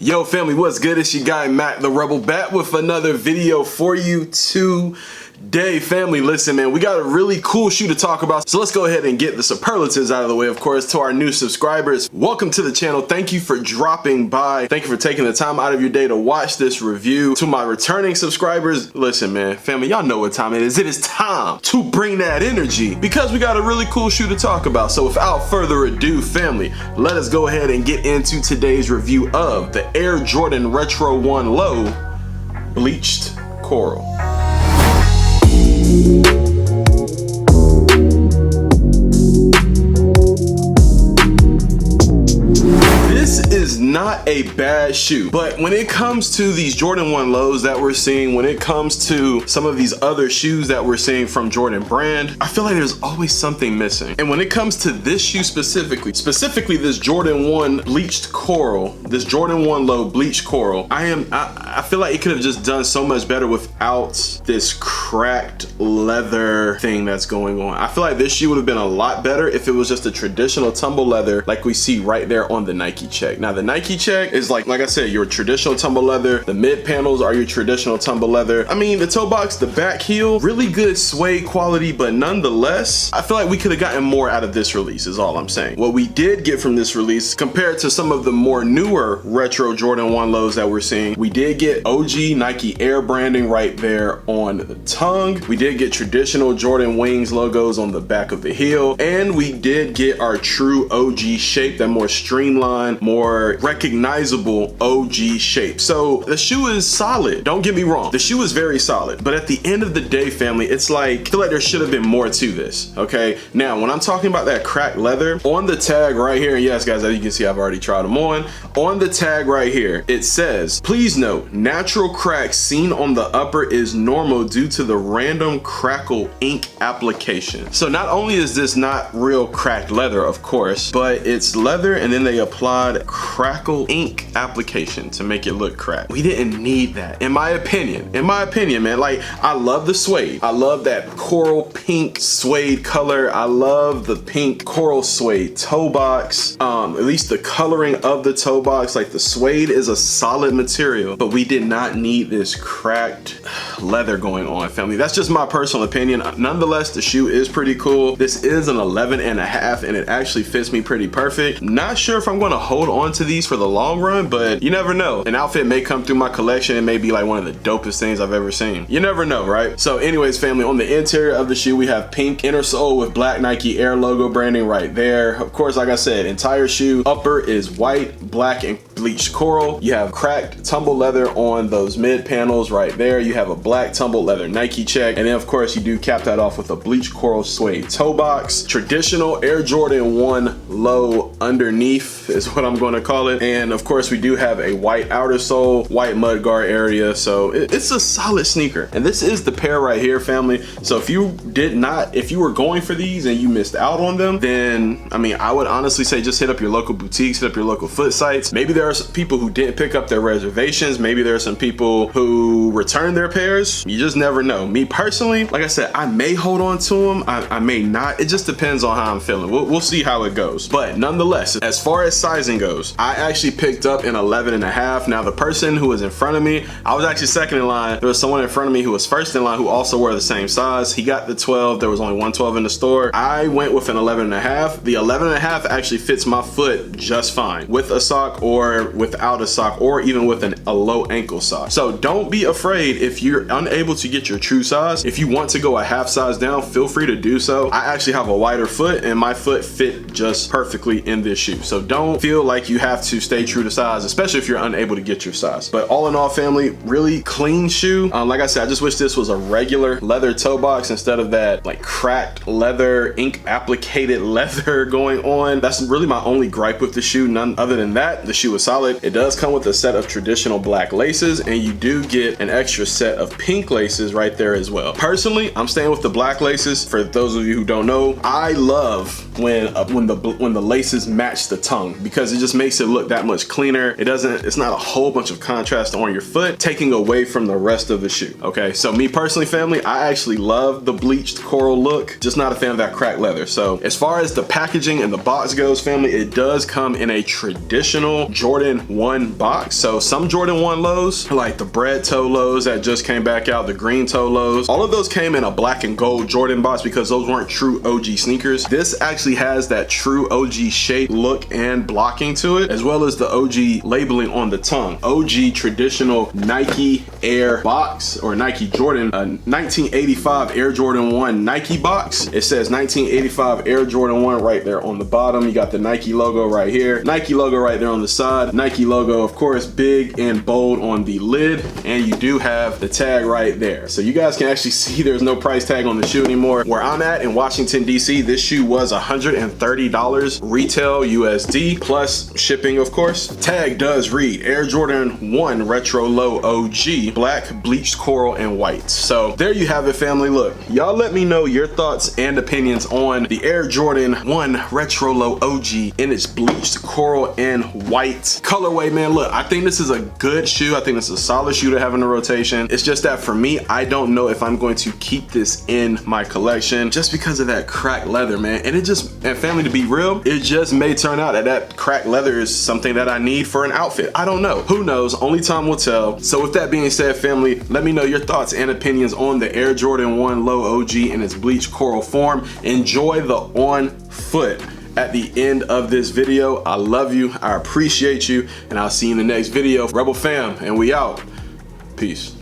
Yo family, what's good? It's your guy Mac the Rebel back with another video for you today. Family, listen man, we got a really cool shoe to talk about, so let's go ahead and get the superlatives out of the way. Of course, to our new subscribers, welcome to the channel. Thank you for dropping by. Thank you for taking the time out of your day to watch this review. To my returning subscribers, listen man, family, y'all know what time it is. It is time to bring that energy because we got a really cool shoe to talk about. So without further ado, family, let us go ahead and get into today's review of the Air Jordan Retro 1 Low Bleached Coral. This is not a bad shoe, but when it comes to these Jordan 1 lows that we're seeing, when it comes to some of these other shoes that we're seeing from Jordan brand, I feel like there's always something missing. And when it comes to this shoe specifically this Jordan 1 Bleached Coral, this Jordan 1 Low Bleached Coral, I feel like it could have just done so much better without this cracked leather thing that's going on. I feel like this shoe would have been a lot better if it was just a traditional tumble leather like we see right there on the Nike check. Now the Nike check is like I said, your traditional tumble leather. The mid panels are your traditional tumble leather. I mean, the toe box, the back heel, really good suede quality, but nonetheless, I feel like we could have gotten more out of this release is all I'm saying. What we did get from this release compared to some of the more newer retro Jordan 1 lows that we're seeing, we did get OG Nike Air branding right there on the tongue. We did get traditional Jordan Wings logos on the back of the heel, and we did get our true OG shape, that more streamlined, more recognizable OG shape. So the shoe is solid, don't get me wrong, the shoe is very solid, but at the end of the day, family, it's like, I feel like there should have been more to this. Okay, now when I'm talking about that cracked leather, on the tag right here, and yes guys, as you can see, I've already tried them on the tag right here, it says, please note, natural cracks seen on the upper is normal due to the random crackle ink application. So not only is this not real cracked leather, of course, but it's leather and then they applied crackle ink application to make it look cracked. We didn't need that, in my opinion, man. Like, I love the suede. I love that coral pink suede color. I love the pink coral suede toe box. At least the coloring of the toe box, like the suede is a solid material, but we did not need this cracked leather going on, family. That's just my personal opinion. Nonetheless, the shoe is pretty cool. This is an 11.5 and it actually fits me pretty perfect. Not sure if I'm going to hold on to these for the long run, but you never know. An outfit may come through my collection and may be like one of the dopest things I've ever seen. You never know, right? So anyways, family, on the interior of the shoe, we have pink inner sole with black Nike Air logo branding right there. Of course, like I said, entire shoe upper is white, black, and bleached coral. You have cracked tumble leather on those mid panels right there. You have a black tumble leather Nike check, and then of course you do cap that off with a bleached coral suede toe box. Traditional Air Jordan 1 Low underneath is what I'm going to call it, and of course we do have a white outer sole, white mud guard area, so it's a solid sneaker. And this is the pair right here, family. So if you were going for these and you missed out on them, then I mean, I would honestly say just hit up your local boutiques, hit up your local foot sites. Maybe there are some people who didn't pick up their reservations. Maybe there are some people who returned their pairs. You just never know. Me personally, like I said, I may hold on to them. I may not. It just depends on how I'm feeling. We'll see how it goes. But nonetheless, as far as sizing goes, I actually picked up an 11.5. Now the person who was in front of me, I was actually second in line. There was someone in front of me who was first in line who also wore the same size. He got the 12. There was only 112 in the store. I went with an 11.5. The 11.5 actually fits my foot just fine with a sock or without a sock, or even with a low ankle sock. So don't be afraid if you're unable to get your true size. If you want to go a half size down, feel free to do so. I actually have a wider foot and my foot fit just perfectly in this shoe. So don't feel like you have to stay true to size, especially if you're unable to get your size. But all in all, family, really clean shoe. Like I said, I just wish this was a regular leather toe box instead of that like cracked leather, ink applicated leather going on. That's really my only gripe with the shoe. None other than that, the shoe is solid. It does come with a set of traditional black laces, and you do get an extra set of pink laces right there as well. Personally, I'm staying with the black laces. For those of you who don't know, I love when the laces match the tongue, because it just makes it look that much cleaner. It's not a whole bunch of contrast on your foot, taking away from the rest of the shoe. Okay, so me personally, family, I actually love the bleached coral look, just not a fan of that cracked leather. So as far as the packaging and the box goes, family, it does come in a traditional Jordan 1 box. So some Jordan 1 lows, like the bread toe lows that just came back out, the green toe lows, all of those came in a black and gold Jordan box because those weren't true OG sneakers. This actually has that true OG shape, look, and blocking to it, as well as the OG labeling on the tongue. OG traditional Nike Air box, or Nike Jordan, 1985 Air Jordan 1 Nike box. It says 1985 Air Jordan 1 right there on the bottom. You got the Nike logo right here, Nike logo right there on the side, Nike logo, of course, big and bold on the lid, and you do have the tag right there. So you guys can actually see there's no price tag on the shoe anymore. Where I'm at in Washington, DC, this shoe was $130 retail USD plus shipping, of course. Tag does read Air Jordan 1 Retro Low OG, black, bleached coral, and white. So there you have it, family. Look, y'all let me know your thoughts and opinions on the Air Jordan 1 Retro Low OG in its bleached coral and white colorway, man. Look, I think this is a good shoe. I think this is a solid shoe to have in the rotation. It's just that for me, I don't know if I'm going to keep this in my collection just because of that cracked leather, man. And family, to be real, it just may turn out that cracked leather is something that I need for an outfit. I don't know. Who knows? Only time will tell. So with that being said, family, let me know your thoughts and opinions on the Air Jordan 1 Low OG in its bleached coral form. Enjoy the on foot at the end of this video. I love you. I appreciate you. And I'll see you in the next video. Rebel fam, and we out. Peace.